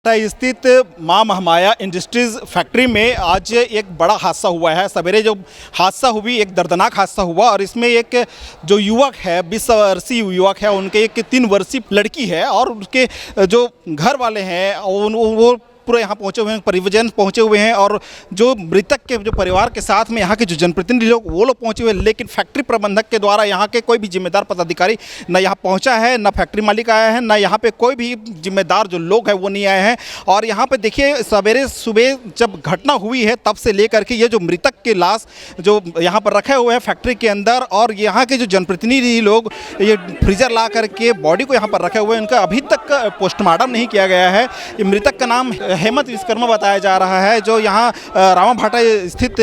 भाटा स्थित मां महामाया इंडस्ट्रीज फैक्ट्री में आज एक बड़ा हादसा हुआ है। सवेरे जो हादसा हुई, एक दर्दनाक हादसा हुआ और इसमें एक जो युवक है, 20 वर्षीय युवक है, उनके एक 3 वर्षीय लड़की है और उसके जो घर वाले हैं वो पूरे यहाँ पहुँचे हुए हैं, परिजन पहुँचे हुए हैं और जो मृतक के जो परिवार के साथ में यहाँ के जो जनप्रतिनिधि लोग वो लोग पहुँचे हुए हैं। लेकिन फैक्ट्री प्रबंधक के द्वारा यहाँ के कोई भी जिम्मेदार पदाधिकारी न यहाँ पहुँचा है, न फैक्ट्री मालिक आया है, न यहाँ पे कोई भी जिम्मेदार जो लोग हैं वो नहीं आए हैं। और यहाँ पे देखिए, सवेरे सुबह जब घटना हुई है तब से लेकर के ये जो मृतक की लाश जो यहाँ पर रखे हुए हैं फैक्ट्री के अंदर, और यहाँ के जो जनप्रतिनिधि लोग ये फ्रीजर ला करके बॉडी को यहाँ पर रखे हुए हैं, उनका अभी तक पोस्टमार्टम नहीं किया गया है। ये मृतक का नाम हेमंत विश्वकर्मा बताया जा रहा है, जो यहाँ रामा भाटा स्थित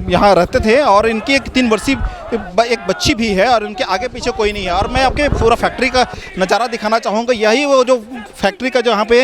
यहाँ रहते थे और इनकी एक 3 वर्षीय एक बच्ची भी है और उनके आगे पीछे कोई नहीं है। और मैं आपके पूरा फैक्ट्री का नज़ारा दिखाना चाहूँगा। यही वो जो फैक्ट्री का जो यहाँ पे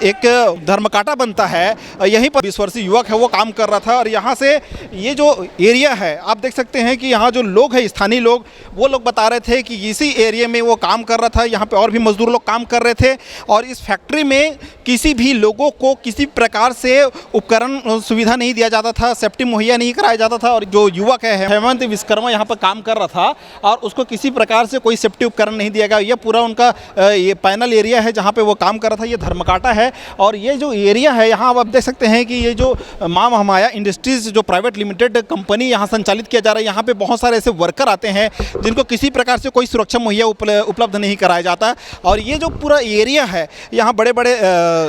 एक धर्मकाटा बनता है, यहीं पर 20 वर्षीय युवक है वो काम कर रहा था। और यहाँ से ये जो एरिया है आप देख सकते हैं कि यहाँ जो लोग हैं, स्थानीय लोग, वो लोग बता रहे थे कि इसी एरिया में वो काम कर रहा था। यहाँ पे और भी मजदूर लोग काम कर रहे थे और इस फैक्ट्री में किसी भी लोगों को किसी प्रकार से उपकरण सुविधा नहीं दिया जाता था, सेफ्टी मुहैया नहीं कराया जाता था। और जो युवक है हेमंत विश्वकर्मा यहाँ पर काम कर रहा था और उसको किसी प्रकार से कोई सेफ्टी उपकरण नहीं दिया गया। ये पूरा उनका ये पैनल एरिया है जहाँ पे वो काम कर रहा था, ये धर्मकाटा है। और ये जो एरिया है यहाँ आप देख सकते हैं कि ये जो मां महामाया इंडस्ट्रीज जो प्राइवेट लिमिटेड कंपनी यहाँ संचालित किया जा रहा है, यहाँ पे बहुत सारे ऐसे वर्कर आते हैं जिनको किसी प्रकार से कोई सुरक्षा मुहैया उपलब्ध नहीं कराया जाता। और ये जो पूरा एरिया है, यहाँ बड़े बड़े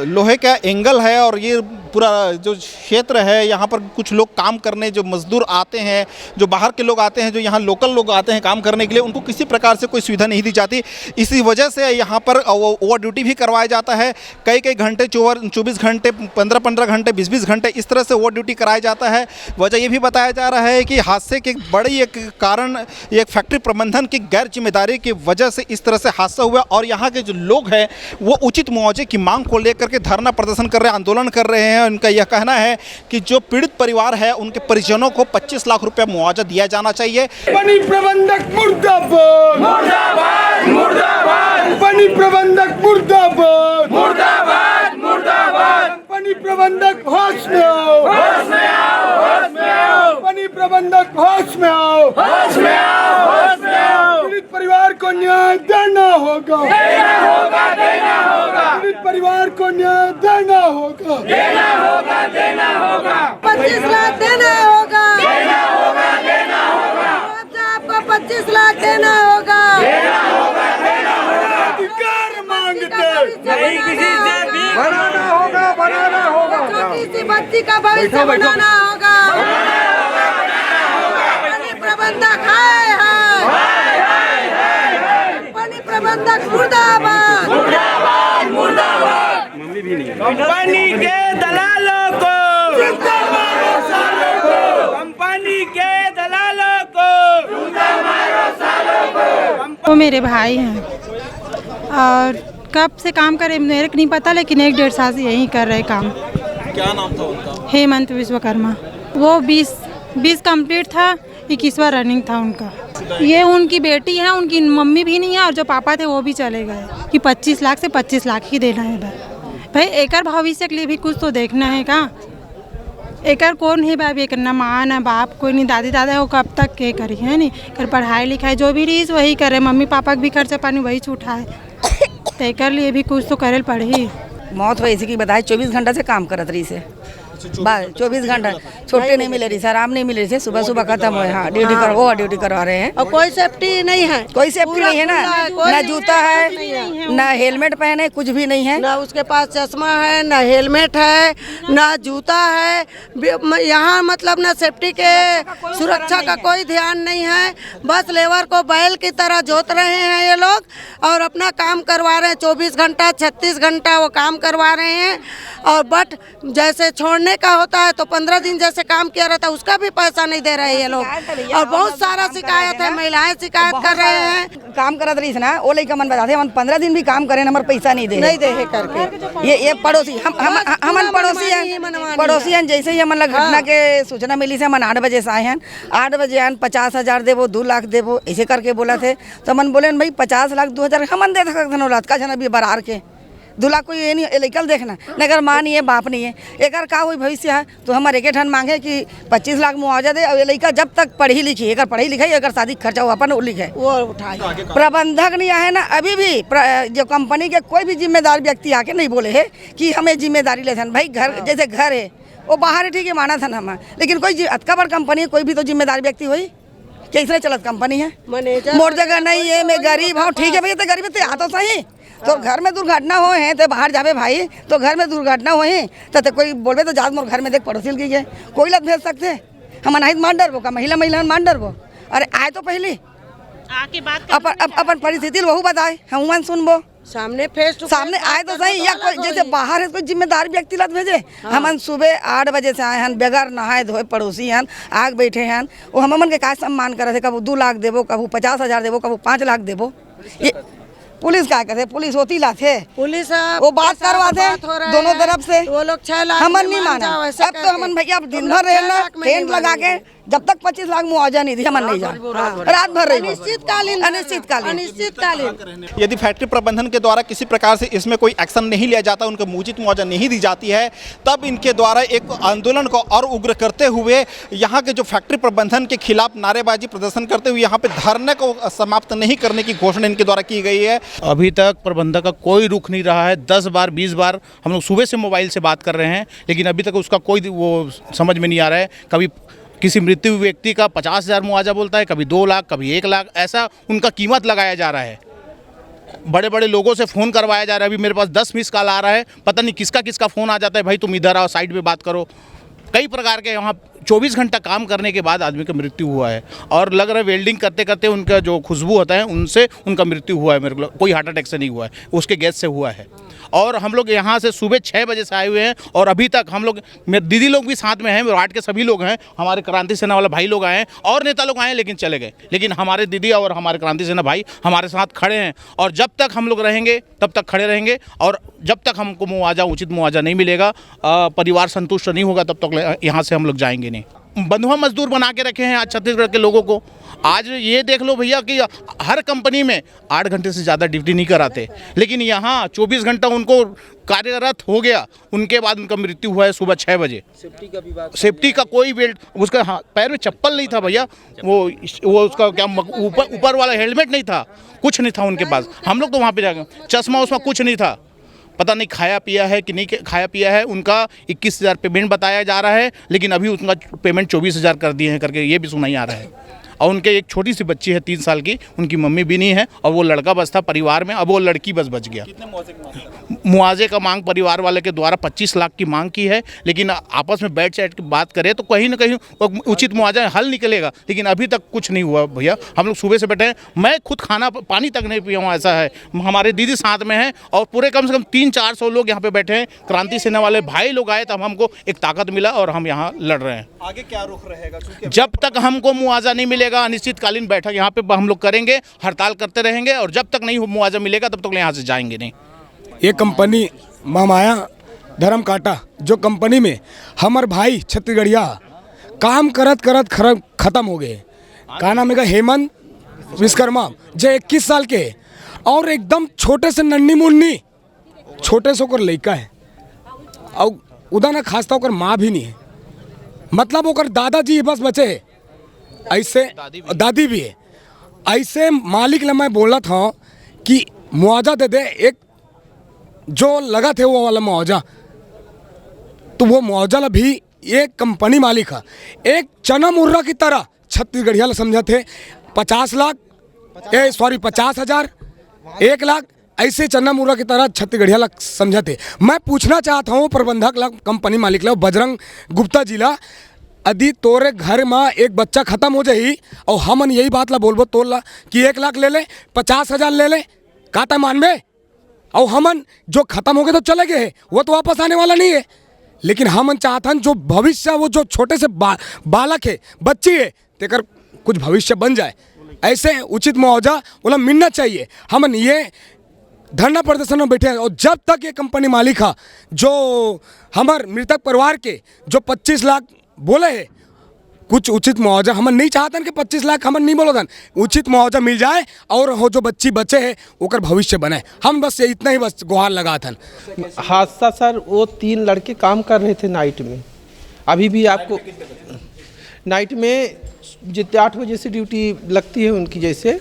लोहे का एंगल है और ये पूरा जो क्षेत्र है, यहाँ पर कुछ लोग काम करने, जो मजदूर आते हैं, जो बाहर के लोग आते हैं, जो यहाँ लोकल लोग आते हैं काम करने के लिए, उनको किसी प्रकार से कोई सुविधा नहीं दी जाती। इसी वजह से यहाँ पर ओवर ड्यूटी भी करवाया जाता है। कई घंटे 24 घंटे, 15 घंटे, 20 घंटे इस तरह से ओवर ड्यूटी कराया जाता है। वजह ये भी बताया जा रहा है कि हादसे के बड़ी एक कारण एक फैक्ट्री प्रबंधन की गैर जिम्मेदारी की वजह से इस तरह से हादसा हुआ। और यहाँ के जो लोग हैं वो उचित मुआवजे की मांग को लेकर के धरना प्रदर्शन कर रहे हैं, आंदोलन कर रहे हैं। उनका यह कहना है कि जो पीड़ित परिवार है उनके परिजनों को 25 लाख रुपया मुआवजा दिया जाना चाहिए। कंपनी प्रबंधक मुर्दाबाद, मुर्दाबाद, मुर्दाबाद। कंपनी प्रबंधक मुर्दाबाद, मुर्दाबाद, मुर्दाबाद। कंपनी प्रबंधक होश में आओ, होश में आओ, होश में आओ। कंपनी प्रबंधक होश में आओ, होश में आओ, होश में आओ। पीड़ित परिवार को न्याय देना होगा, देना होगा, देना होगा। पीड़ित परिवार को न्याय देना होगा, देना होगा, देना होगा। 25 लाख देना होगा, देना होगा, देना होगा। आपको 25 लाख देना होगा, देना होगा, देना होगा। अधिकार मांगते नहीं, किसी से भी बनाना होगा, बनाना होगा। छोटी सी बच्ची का भविष्य बनाना होगा। कंपनी प्रबंधक हाय हाय, कंपनी प्रबंधक मुर्दाबाद, मुर्दाबाद, मुर्दाबाद। कंपनी के दलालों को, कंपनी के दलालों को, वो मेरे भाई हैं और कब से काम करे मेरे को नहीं पता, लेकिन 1-1.5 साल से यहीं कर रहे काम। क्या नाम था उनका? हेमंत विश्वकर्मा। वो 20 कंप्लीट था, 21वां रनिंग था उनका। ये उनकी बेटी है, उनकी मम्मी भी नहीं है और जो पापा थे वो भी चले गए कि 25 लाख से 25 लाख ही देना है भाई। एकर भविष्य के लिए भी कुछ तो देखना है का। एकर कौन है भाई, एक ना माँ ना बाप, कोई नहीं, दादी दादा हो कब तक के करी है नहीं कर, पढ़ाई लिखाई जो भी रही वही करे, मम्मी पापा का भी खर्चा पानी वही छूटाए, तो एकर लिए भी कुछ तो करे पड़ी। मौत वैसे की बताए 24 घंटा से काम करत रही से, 24 घंटा छुट्टी नहीं मिल रही, आराम नहीं मिल रही है। सुबह सुबह खत्म हुए, हाँ ड्यूटी कर, वो ड्यूटी करवा रहे हैं और कोई सेफ्टी नहीं है, कोई सेफ्टी नहीं है ना, ना जूता है, ना हेलमेट पहने, कुछ भी नहीं है। ना उसके पास चश्मा है, ना हेलमेट है, ना जूता है। यहाँ मतलब ना सेफ्टी के सुरक्षा का कोई ध्यान नहीं है। बस लेबर को बैल की तरह जोत रहे हैं ये लोग और अपना काम करवा रहे हैं। 24 घंटा 36 घंटा वो काम करवा रहे हैं। और बट जैसे छोड़ने का होता है तो 15 दिन जैसे काम किया रहता है उसका भी पैसा नहीं दे रहे हैं ये लोग। और बहुत सारा शिकायत है, महिलाएं शिकायत कर रहे हैं। काम करत रही ना, वो लड़का मन बताते हम 15 दिन भी काम करें हमारे पैसा नहीं दे करके। ये पड़ोसी हम पड़ोसी हैं। जैसे ही हमन घटना के सूचना मिली से हम 8 बजे से आए हैं। 8 बजे आए 50,000 देवो, 2 लाख देवो, ऐसे करके बोला थे। तो मन बोले भाई 50 लाख 2,000 हमन दे सकते रात का जन अभी बरार के 2 लाख कोई ये नहीं लेकर देखना न, अगर माँ नहीं है बाप नहीं है, एक का हुई भविष्य है तो हमारे एक ठन मांगे कि 25 लाख मुआवजा दे। और ये लड़का जब तक पढ़ी लिखी, एक पढ़ी लिखाई, अगर शादी खर्चा हुआ अपन लिखे वो उठाए। प्रबंधक नहीं आए ना अभी भी, जो कंपनी के कोई भी जिम्मेदार व्यक्ति आके नहीं बोले है कि हमें जिम्मेदारी ले सन। भाई घर जैसे घर है वो बाहर है, ठीक है माना था हम, लेकिन कोई अतका बड़ कंपनी है, कोई भी तो जिम्मेदार व्यक्ति हुई। कैसे चलत कंपनी है, मैनेजर मोर जगह नहीं है, मैं गरीब हूँ, ठीक है भैया, तो गरीब तो आ तो सही, तो घर में दुर्घटना हो है तो बाहर जावे भाई, तो घर में दुर्घटना हो है तो कोई बोलबे तो जात मोर घर में देख पड़ोसी की है, कोई लत भेज सकते हम अनाहित मान डर वो का महिला मान डर वो। अरे आए तो पहले आके बात अपन परिस्थिति वहू बताए, हम सुनबो सामने फेस टू सामने आए तो सही, या कोई जैसे बाहर है कोई जिम्मेदार व्यक्ति लत भेजे। हमन सुबह 8 बजे से आए हैं, बगैर नहाए धोए पड़ोसी हैं, आग बैठे हैं, वो हमन के का सम्मान करे थे, कबू 2 लाख देबो, कबू 50,000 देबो, कबू 5 लाख देबो। ये पुलिस क्या करे, पुलिस होती लाथे, पुलिस वो बात करवाते दोनों तरफ से, वो लोग 6 लाख हमन नहीं माना। अब तो हमन भैया अब दिन भर रहना टेंट लगा के, जब तक 25 लाख मुआवजा नहीं दी हमन नहीं जा, रात भर रही अनिश्चितकालीन अनिश्चितकालीन। यदि फैक्ट्री प्रबंधन के द्वारा किसी प्रकार से इसमें कोई एक्शन नहीं लिया जाता, उनको उचित मुआवजा नहीं दी जाती है, तब इनके द्वारा एक आंदोलन को और उग्र करते हुए यहाँ के जो फैक्ट्री प्रबंधन के खिलाफ नारेबाजी प्रदर्शन करते हुए यहाँ पे धरने को समाप्त नहीं करने की घोषणा इनके द्वारा की गई है। अभी तक प्रबंधक का कोई रुख नहीं रहा है। 10 बार 20 बार हम लोग सुबह से मोबाइल से बात कर रहे हैं, लेकिन अभी तक उसका कोई वो समझ में नहीं आ रहा है। कभी किसी मृत्यु व्यक्ति का 50,000 मुआवजा बोलता है, कभी 2 लाख, कभी 1 लाख, ऐसा उनका कीमत लगाया जा रहा है। बड़े बड़े लोगों से फ़ोन करवाया जा रहा है। अभी मेरे पास 10 मिस कॉल आ रहा है, पता नहीं किसका किसका फ़ोन आ जाता है, भाई तुम इधर आओ, साइड पे बात करो। कई प्रकार के यहाँ 24 घंटा काम करने के बाद आदमी का मृत्यु हुआ है, और लग रहा है वेल्डिंग करते करते उनका जो खुशबू होता है उनसे उनका मृत्यु हुआ है। मेरे को कोई हार्ट अटैक से नहीं हुआ है, उसके गैस से हुआ है। और हम लोग यहाँ से सुबह 6 बजे से आए हुए हैं, और अभी तक हम लोग, मेरे दीदी लोग भी साथ में हैं, वार्ड के सभी लोग हैं, हमारे क्रांति सेना वाला भाई लोग आए हैं, और नेता लोग आए हैं लेकिन चले गए, लेकिन हमारे दीदी और हमारे क्रांति सेना भाई हमारे साथ खड़े हैं। और जब तक हम लोग रहेंगे तब तक खड़े रहेंगे, और जब तक हमको मुआवजा, उचित मुआवजा नहीं मिलेगा, परिवार संतुष्ट नहीं होगा, तब तक यहाँ से हम लोग जाएंगे नहीं। बंधुआ मजदूर बना के रखे हैं आज छत्तीसगढ़ के लोगों को। आज ये देख लो भैया कि हर कंपनी में 8 घंटे से ज़्यादा ड्यूटी नहीं कराते, लेकिन यहाँ 24 घंटा उनको कार्यरत हो गया, उनके बाद उनका मृत्यु हुआ है सुबह 6 बजे। सेफ्टी का कोई बेल्ट, उसका पैर में चप्पल नहीं था भैया, वो उसका क्या ऊपर वाला हेलमेट नहीं था, कुछ नहीं था उनके पास। हम लोग तो वहाँ पे जाके चश्मा उसमें कुछ नहीं था, पता नहीं खाया पिया है कि नहीं खाया पिया है। उनका 21,000 पेमेंट बताया जा रहा है, लेकिन अभी उनका पेमेंट 24,000 कर दिए हैं करके ये भी सुनाई आ रहा है। और उनके एक छोटी सी बच्ची है 3 साल की, उनकी मम्मी भी नहीं है, और वो लड़का बस था परिवार में, अब वो लड़की बस बच गया। मुआवजे का मांग परिवार वाले के द्वारा 25 लाख की मांग की है, लेकिन आपस में बैठ के बात करें तो कहीं ना कहीं उचित मुआवजा हल निकलेगा, लेकिन अभी तक कुछ नहीं हुआ भैया। हम लोग सुबह से बैठे हैं, मैं खुद खाना पानी तक नहीं पिया हूँ, ऐसा है। हमारे दीदी साथ में हैं, और पूरे कम से कम 300-400 लोग यहाँ पे बैठे हैं। क्रांति सेना वाले भाई लोग आए तब हमको एक ताकत मिला, और हम यहाँ लड़ रहे हैं। आगे क्या रुख रहेगा? जब तक हमको मुआवजा नहीं मिलेगा, अनिश्चितकालीन बैठक यहाँ पे हम लोग करेंगे, हड़ताल करते रहेंगे, और जब तक नहीं मुआवजा मिलेगा तब तक यहाँ से जाएंगे नहीं। ये कंपनी महामाया धर्म काटा, जो कंपनी में हमार भाई छत्तीसगढ़िया काम करत करत खत्म हो गए। का नाम है? हेमंत विश्वकर्मा, जो 21 साल के, और एकदम छोटे से नन्नी मुन्नी छोटे से ओकर लड़का है, और उदा ना खासता ओकर माँ भी नहीं है, मतलब ओकर दादाजी बस बचे, ऐसे दादी भी है। ऐसे मालिक ले मैं बोला था कि मुआवजा दे दे, एक जो लगा थे वो वाला मुआवजा, तो वो मुआवजा ला भी एक कंपनी मालिक है, एक चना मुर्रा की तरह छत्तीसगढ़िया समझा थे 50 लाख 50,000 1 लाख, ऐसे चन्ना मुर्रा की तरह छत्तीसगढ़िया लग समझा थे। मैं पूछना चाहता हूँ प्रबंधक ला, कंपनी मालिक ला, बजरंग गुप्ता जी ला, यदि तोरे घर में एक बच्चा खत्म हो जाही और हमन यही बात ला बोलबो तोर ला कि 1 लाख ले ले, 50,000 ले ले, काता मानबे? और हमन जो खत्म हो गए तो चले गए, वो तो वापस आने वाला नहीं है, लेकिन हमन चाहतन जो भविष्य, वो जो छोटे से बालक है, बच्ची है, तेकर कुछ भविष्य बन जाए, ऐसे उचित मुआवजा बोला मिलना चाहिए। हमन ये धरना प्रदर्शन में बैठे हैं, और जब तक ये कंपनी मालिक है, जो हमार मृतक परिवार के जो 25 लाख बोले है, कुछ उचित मुआवजा हम नहीं चाहतन कि 25 लाख हम नहीं बोलोतन, उचित मुआवजा मिल जाए और हो जो बच्ची बचे है ओकर भविष्य बने। हम बस इतना ही बस गुहार लगातन। हादसा सर, वो 3 लड़के काम कर रहे थे नाइट में। अभी भी आपको नाइट में जितने 8 बजे से ड्यूटी लगती है उनकी, जैसे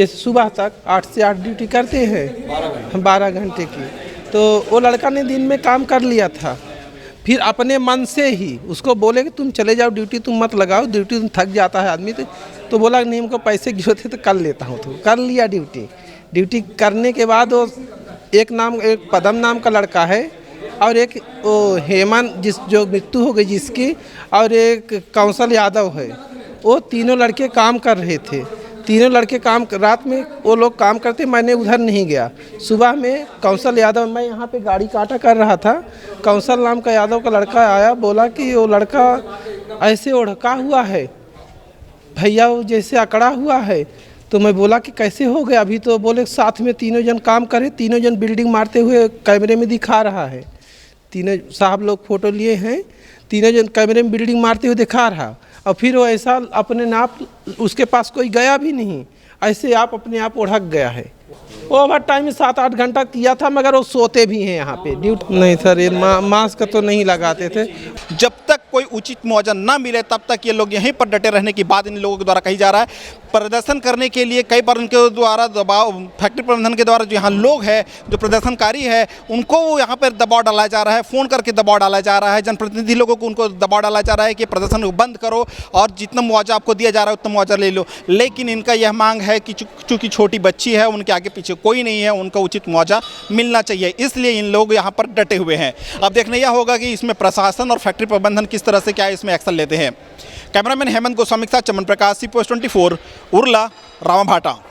सुबह तक 8 से 8 ड्यूटी करते हैं 12 घंटे की। तो वो लड़का ने दिन में काम कर लिया था, फिर अपने मन से ही उसको बोले कि तुम चले जाओ ड्यूटी, तुम मत लगाओ ड्यूटी, तुम थक जाता है आदमी। तो बोला नहीं, हमको पैसे की जरूरत है तो कर लेता हूँ। तो कर लिया ड्यूटी करने के बाद वो एक पदम नाम का लड़का है और एक वो हेमंत जो मृत्यु हो गई जिसकी, और एक कौशल यादव है। वो तीनों लड़के काम कर रहे थे। तीनों लड़के रात में वो लोग काम करते, मैंने उधर नहीं गया। सुबह में कौशल यादव, मैं यहाँ पे गाड़ी काटा कर रहा था, कौशल नाम का यादव का लड़का आया, बोला कि वो लड़का ऐसे ओढ़का हुआ है भैया, वो जैसे अकड़ा हुआ है। तो मैं बोला कि कैसे हो गया? अभी तो बोले साथ में तीनों जन काम करे, तीनों जन बिल्डिंग मारते हुए कैमरे में दिखा रहा है। तीनों साहब लोग फोटो लिए हैं, तीनों जन कैमरे में बिल्डिंग मारते हुए दिखा रहा। और फिर वो ऐसा अपने नाप, उसके पास कोई गया भी नहीं, ऐसे आप अपने आप ओढ़क गया है। वो ओवर टाइम में 7-8 घंटा किया था, मगर वो सोते भी हैं यहाँ पे ड्यूटी। नहीं सर, ये मास्क तो नहीं लगाते थे। जब तक कोई उचित मुआवजा ना मिले तब तक ये लोग यहीं पर डटे रहने की बात इन लोगों के द्वारा कही जा रहा है। प्रदर्शन करने के लिए कई बार उनके द्वारा दबाव, फैक्ट्री प्रबंधन के द्वारा जो यहाँ लोग हैं, जो प्रदर्शनकारी है, उनको वो यहाँ पर दबाव डाला जा रहा है, फ़ोन करके दबाव डाला जा रहा है। जनप्रतिनिधि लोगों को उनको दबाव डाला जा रहा है कि प्रदर्शन को बंद करो और जितना मुआवजा आपको दिया जा रहा है उतना मुआवजा ले लो। लेकिन इनका यह मांग है कि चूँकि छोटी बच्ची है, उनके आगे पीछे कोई नहीं है, उनको उचित मुआवजा मिलना चाहिए, इसलिए इन लोग यहाँ पर डटे हुए हैं। अब देखना यह होगा कि इसमें प्रशासन और फैक्ट्री प्रबंधन किस तरह से क्या इसमें एक्शन लेते हैं। कैमरामैन हेमंत गोस्वामी के साथ चमन प्रकाश, सी पोस्ट 24, उरला, रामाभाटा।